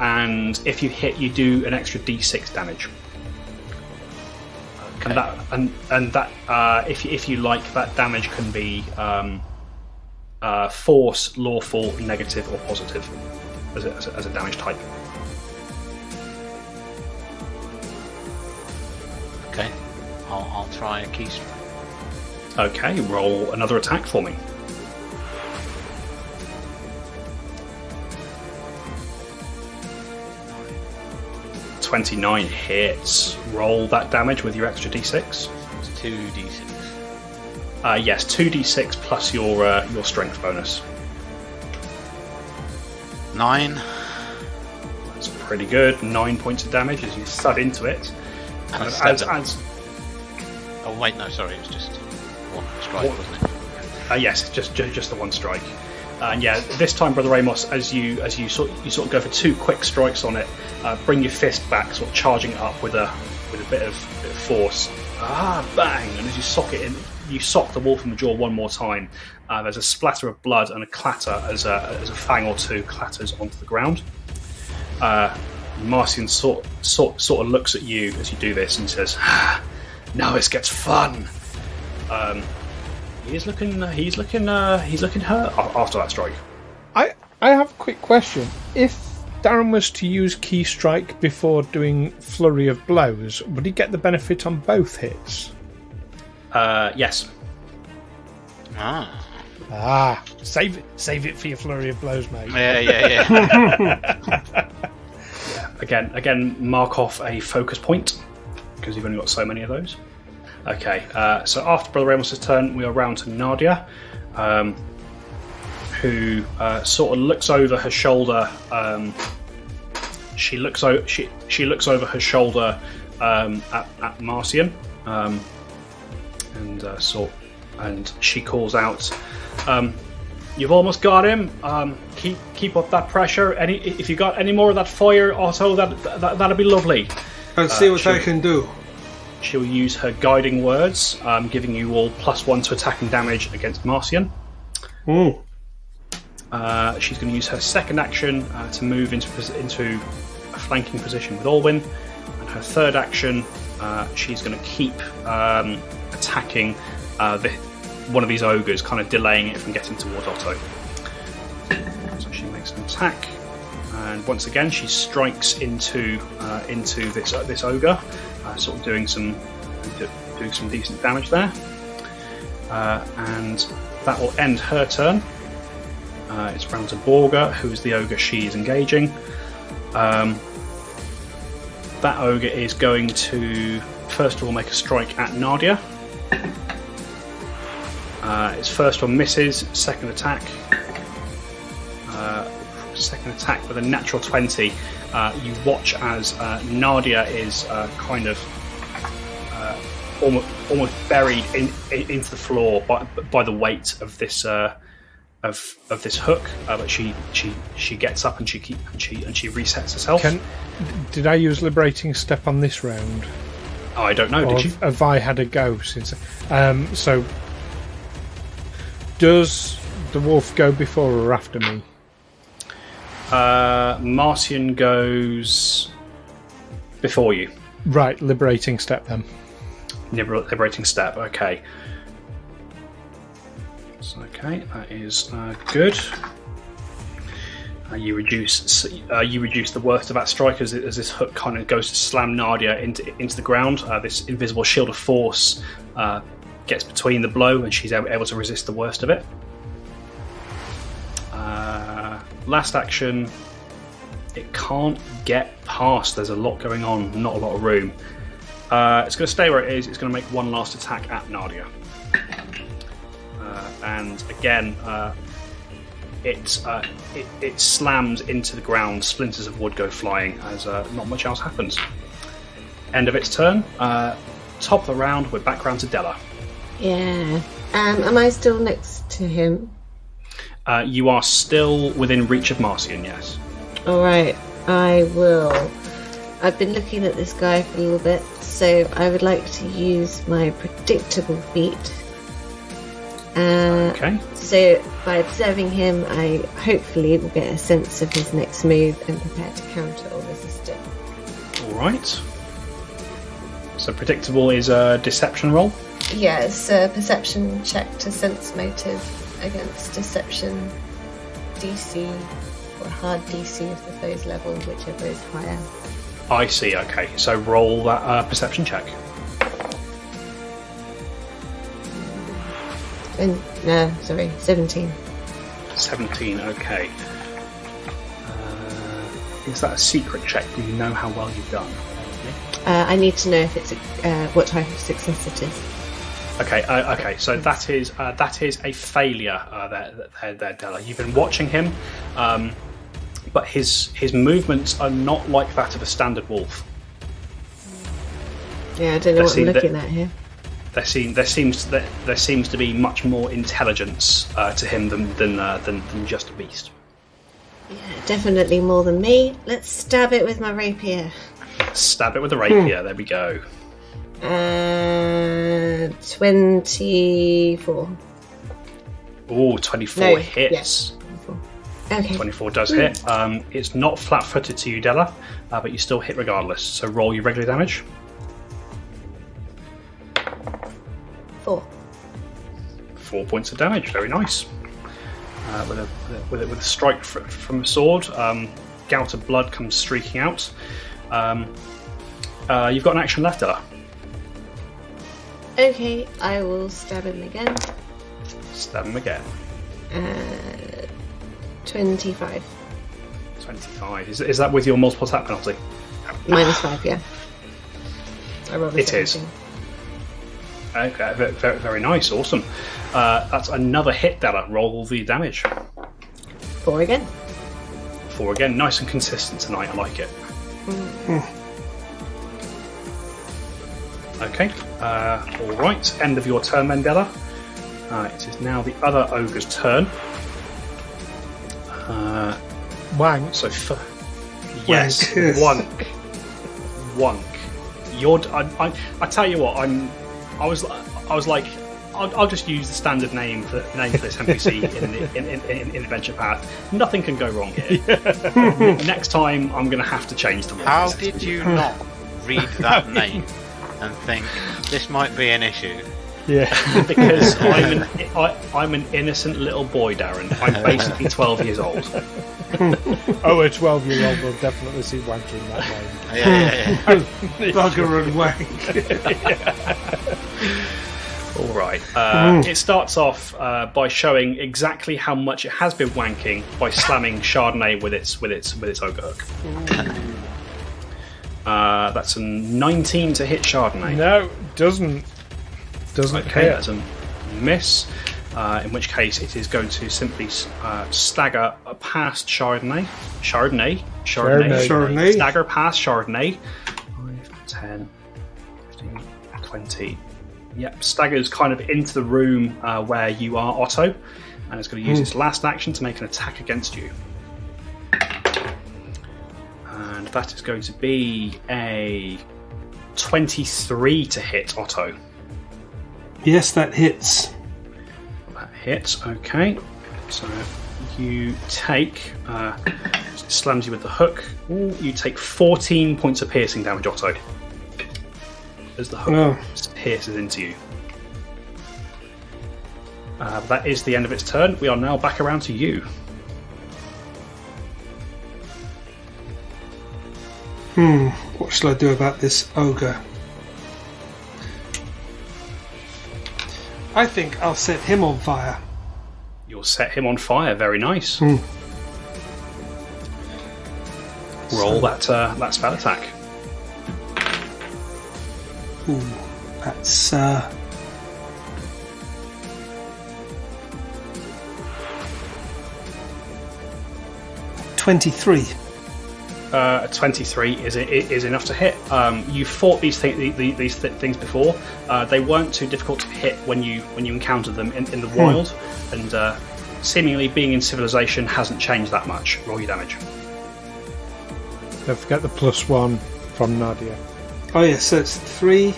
and if you hit, you do an extra d6 damage. Okay. And that if you like, that damage can be force, lawful, negative, or positive as a damage type. Okay, I'll try a key strike. Okay, roll another attack for me. Nine. 29 hits. Roll that damage with your extra d6. It's 2d6. Yes, 2d6 plus your strength bonus. 9. That's pretty good. 9 points of damage as you thud into it. And a 7. Oh wait, no, sorry, it was just 1 strike, wasn't it? Yes, just the 1 strike. And yeah, this time, Brother Amos, as you sort of go for 2 quick strikes on it, bring your fist back, sort of charging it up with a bit of force. Bang! And as you sock it in, you sock the wolf in the jaw 1 more time. There's a splatter of blood and a clatter as a fang or 2 clatters onto the ground. Marcian sort of looks at you as you do this and says, "Now this gets fun." He's looking hurt after that strike. I have a quick question. If Darren was to use Key Strike before doing Flurry of Blows, would he get the benefit on both hits? Yes. Save it for your Flurry of Blows, mate. Yeah. Again, mark off a focus point because you've only got so many of those. Okay, so after Brother Amos' turn, we are round to Nadia, who sort of looks over her shoulder. She looks over her shoulder at Marcian, and she calls out, "You've almost got him. Keep up that pressure. If you got any more of that fire, Otto, that'd be lovely." Let's see what I can do. She'll use her guiding words, giving you all +1 to attacking damage against Marcian. Mm. She's going to use her second action to move into a flanking position with Alwyn, and her third action, she's going to keep attacking one of these ogres, kind of delaying it from getting towards Otto. So she makes an attack, and once again she strikes into this ogre, sort of doing some decent damage there, and that will end her turn. It's round to Borga, who's the ogre she is engaging. That ogre is going to first of all make a strike at Nadia. Its first one misses. Second attack with a natural 20. You watch as Nadia is kind of almost buried into the floor by the weight of this hook, but she gets up and she resets herself. Did I use liberating step on this round? Oh, I don't know. Or did you? Have I had a go since? So, does the wolf go before or after me? Marcian goes before you. Right, liberating step then. Liberating step. Okay. Okay, that is good. You reduce the worst of that strike as this hook kind of goes to slam Nadia into the ground. This invisible shield of force gets between the blow, and she's able to resist the worst of it. Last action, it can't get past. There's a lot going on, not a lot of room. It's going to stay where it is. It's going to make one last attack at Nadia. And again, it slams into the ground. Splinters of wood go flying as not much else happens. End of its turn. Top of the round, we're back round to Della. Yeah. Am I still next to him? You are still within reach of Marcian, yes. Alright, I will. I've been looking at this guy for a little bit, so I would like to use my predictable feat. Okay. So by observing him, I hopefully will get a sense of his next move and prepare to counter or resist it. Alright. So predictable is a deception roll? Yeah, it's a perception check to sense motive against deception DC or hard DC of the foe's level, whichever is higher. I see, okay. So roll that perception check. No, sorry, 17. 17, okay. Is that a secret check? Do you know how well you've done? I need to know if it's what type of success it is. Okay. So that is a failure. There, Della. You've been watching him, but his movements are not like that of a standard wolf. Yeah, I don't know what I'm looking at here. There seems to be much more intelligence to him than just a beast. Yeah, definitely more than me. Let's stab it with my rapier. Stab it with the rapier. There we go. 24. Oh, 24 hits. Yes. Yeah. Okay. 24 does hit. It's not flat-footed to you, Della, but you still hit regardless. So roll your regular damage. 4 points of damage. Very nice. With a strike from a sword, gout of blood comes streaking out. You've got an action left, Della. Okay, I will stab him again. Stab him again. 25. 25. Is that with your multiple attack penalty? -5, yeah. I rolled a It is. Okay, very, very nice, awesome. That's another hit, Della. Roll the damage. 4 again. 4 again, nice and consistent tonight. I like it. Okay, all right. End of your turn, Mandela. It is now the other ogre's turn. Wank. So, yes, Wonk. I tell you what, I was like, I'll just use the standard name for this NPC in Adventure Path. Nothing can go wrong here. Next time, I'm going to have to change the rules. How did you not read that name and think this might be an issue? Yeah. Because I'm an innocent little boy, Darren. I'm basically 12 years old. Oh, a 12-year-old will definitely see Wank in that way. Yeah. Bugger and wank. All right. It starts off by showing exactly how much it has been wanking by slamming Chardonnay with its ogre hook. That's a 19 to hit Chardonnay. No, doesn't Okay, hit. that's a miss. In which case, it is going to simply stagger past Chardonnay. Stagger past Chardonnay. 5, 10, 15, 20. Yep, staggers kind of into the room where you are, Otto, and it's going to use its last action to make an attack against you. And that is going to be a 23 to hit, Otto. Yes, that hits. That hits, okay. So you take, slams you with the hook. Ooh, you take 14 points of piercing damage, Otto, as the hook pierces into you. That is the end of its turn. We are now back around to you. What shall I do about this ogre? I think I'll set him on fire. You'll set him on fire. Very nice. Roll that spell attack. Ooh, that's 23. 23 is enough to hit. You fought these things before. They weren't too difficult to hit when you encountered them in the wild, and seemingly being in civilization hasn't changed that much. Roll your damage. Don't forget the +1 from Nadia. Oh yes, so it's 3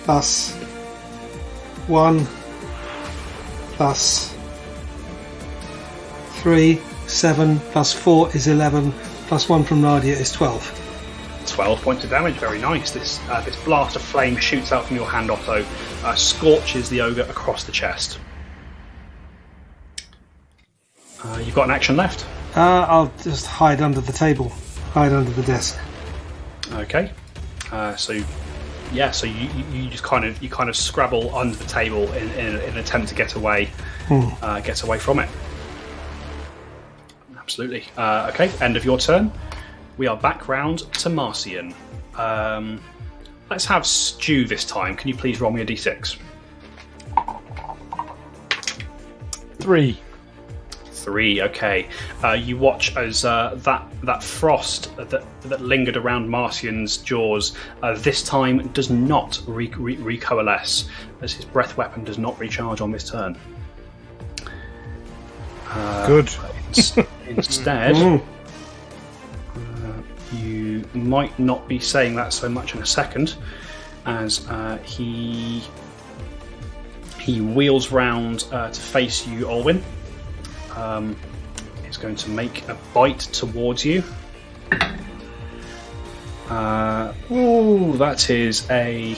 plus 1 plus 3, 7 plus 4 is 11. Plus 1 from Nadia is 12. 12 points of damage, very nice. This blast of flame shoots out from your hand, Otto, scorches the ogre across the chest. You've got an action left. I'll just hide under the table, hide under the desk. Okay. So you just kind of scrabble under the table in an attempt to get away from it. Absolutely. Okay, end of your turn. We are back round to Marcian. Let's have Stu this time. Can you please roll me a d6? 3. 3, okay. You watch as that frost that lingered around Marcian's jaws this time does not recoalesce, as his breath weapon does not recharge on this turn. Good. Instead, you might not be saying that so much in a second, as he wheels round to face you, Olwyn. He's going to make a bite towards you. That is a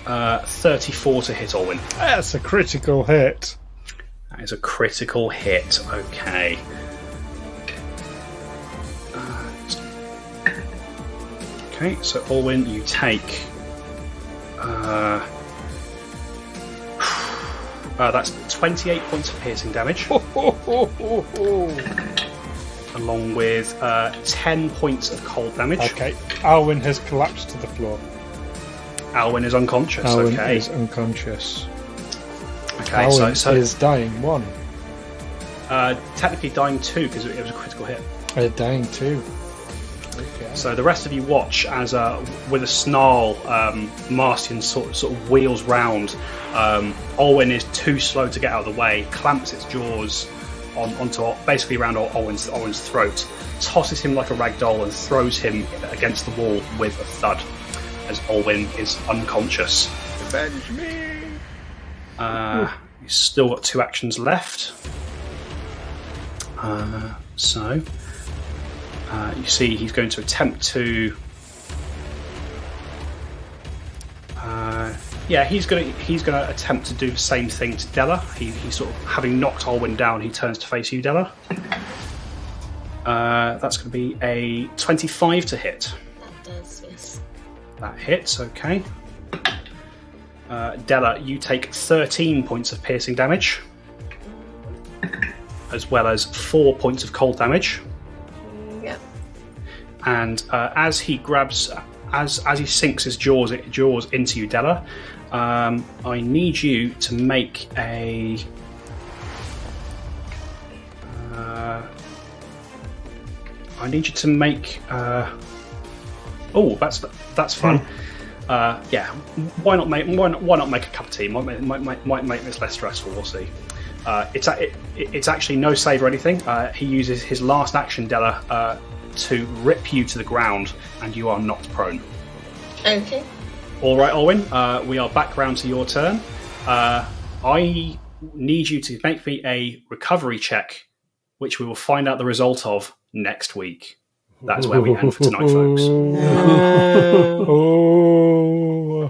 34 to hit, Olwyn. That's a critical hit. That is a critical hit. Okay. Okay, so Olwyn, you take. That's 28 points of piercing damage, along with 10 points of cold damage. Okay, Alwyn has collapsed to the floor. Alwyn is unconscious. Alwyn Okay. is unconscious. Okay. Alwyn So is dying 1. technically dying 2 because it was a critical hit. Dying 2. Okay. So the rest of you watch as, with a snarl, Marcian sort of wheels round. Olwyn is too slow to get out of the way, clamps its jaws onto basically around Olwyn's throat, tosses him like a rag doll, and throws him against the wall with a thud as Olwyn is unconscious. Avenge me! He's still got 2 actions left. You see he's going to attempt to... he's going to attempt to do the same thing to Della. He sort of, having knocked Olwyn down, he turns to face you, Della. That's going to be a 25 to hit. That does, yes. That hits, okay. Della, you take 13 points of piercing damage, as well as 4 points of cold damage. Yep. And as he grabs, as he sinks his jaws into you, Della, I need you to make a. I need you to make. That's fun. Why not make a cup of tea? Might make this less stressful. We'll see. It's actually no save or anything. He uses his last action, Della, to rip you to the ground, and you are knocked prone. Okay. All right, Olwyn. We are back round to your turn. I need you to make me a recovery check, which we will find out the result of next week. That's where we end for tonight, folks. Oh.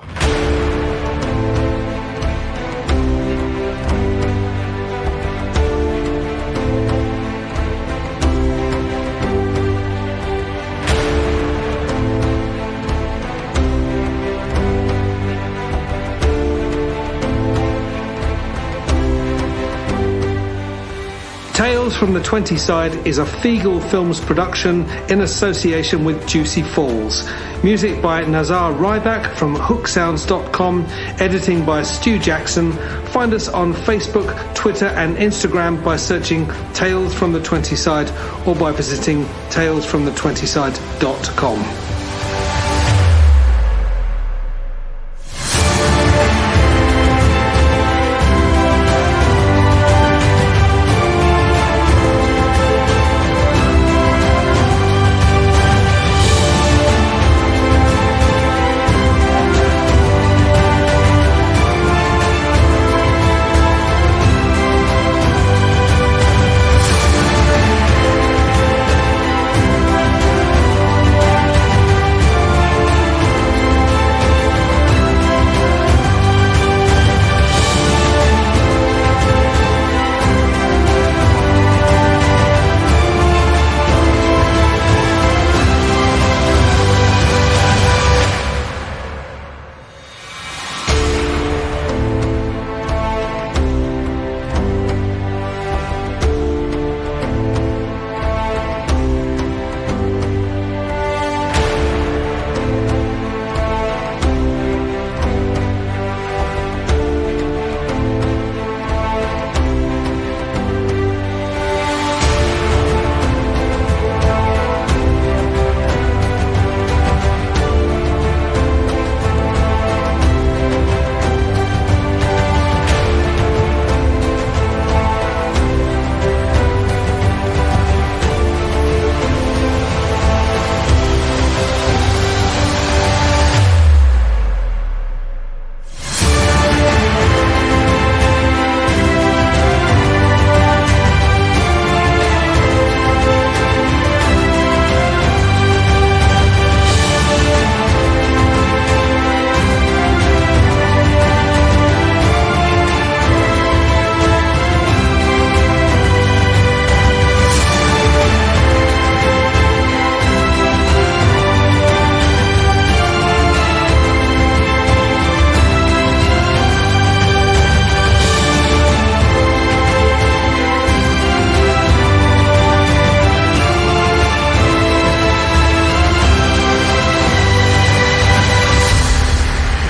Tales from the 20 Side is a Feagle Films production in association with Juicy Falls. Music by Nazar Ryback from hooksounds.com. Editing by Stu Jackson. Find us on Facebook, Twitter and Instagram by searching Tales from the 20 Side or by visiting talesfromthe20side.com.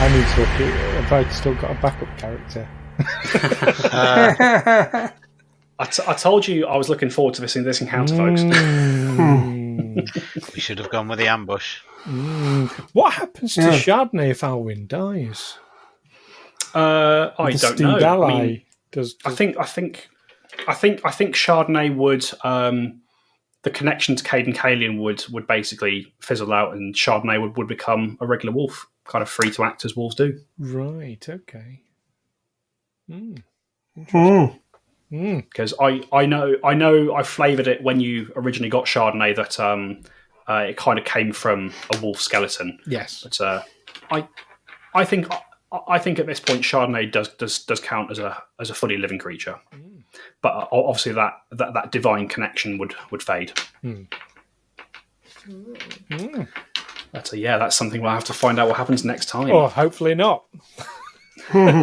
I need to look at if I'd still got a backup character. I told you I was looking forward to this encounter, folks. We should have gone with the ambush. What happens to Chardonnay if Alwyn dies? I don't know. Ally I mean, I think Chardonnay would the connection to Cade and Kalian would basically fizzle out, and Chardonnay would become a regular wolf, kind of free to act as wolves do. Right. Okay. Because I know I flavoured it when you originally got Chardonnay that it kind of came from a wolf skeleton. Yes. But I think at this point Chardonnay does count as a fully living creature. But obviously that divine connection would fade. That's something we'll have to find out what happens next time. Oh, hopefully not. One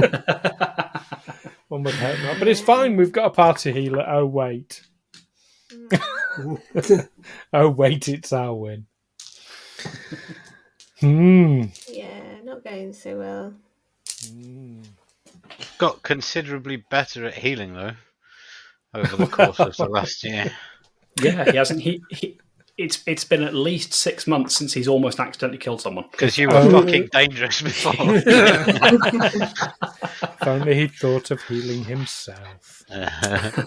would hope not, but it's fine. We've got a party healer. Oh wait, it's Alwyn. Yeah, not going so well. Got considerably better at healing though over the course of the last year. Yeah, he hasn't. It's been at least 6 months since he's almost accidentally killed someone. Because you were fucking dangerous before. If only he'd thought of healing himself. Yeah.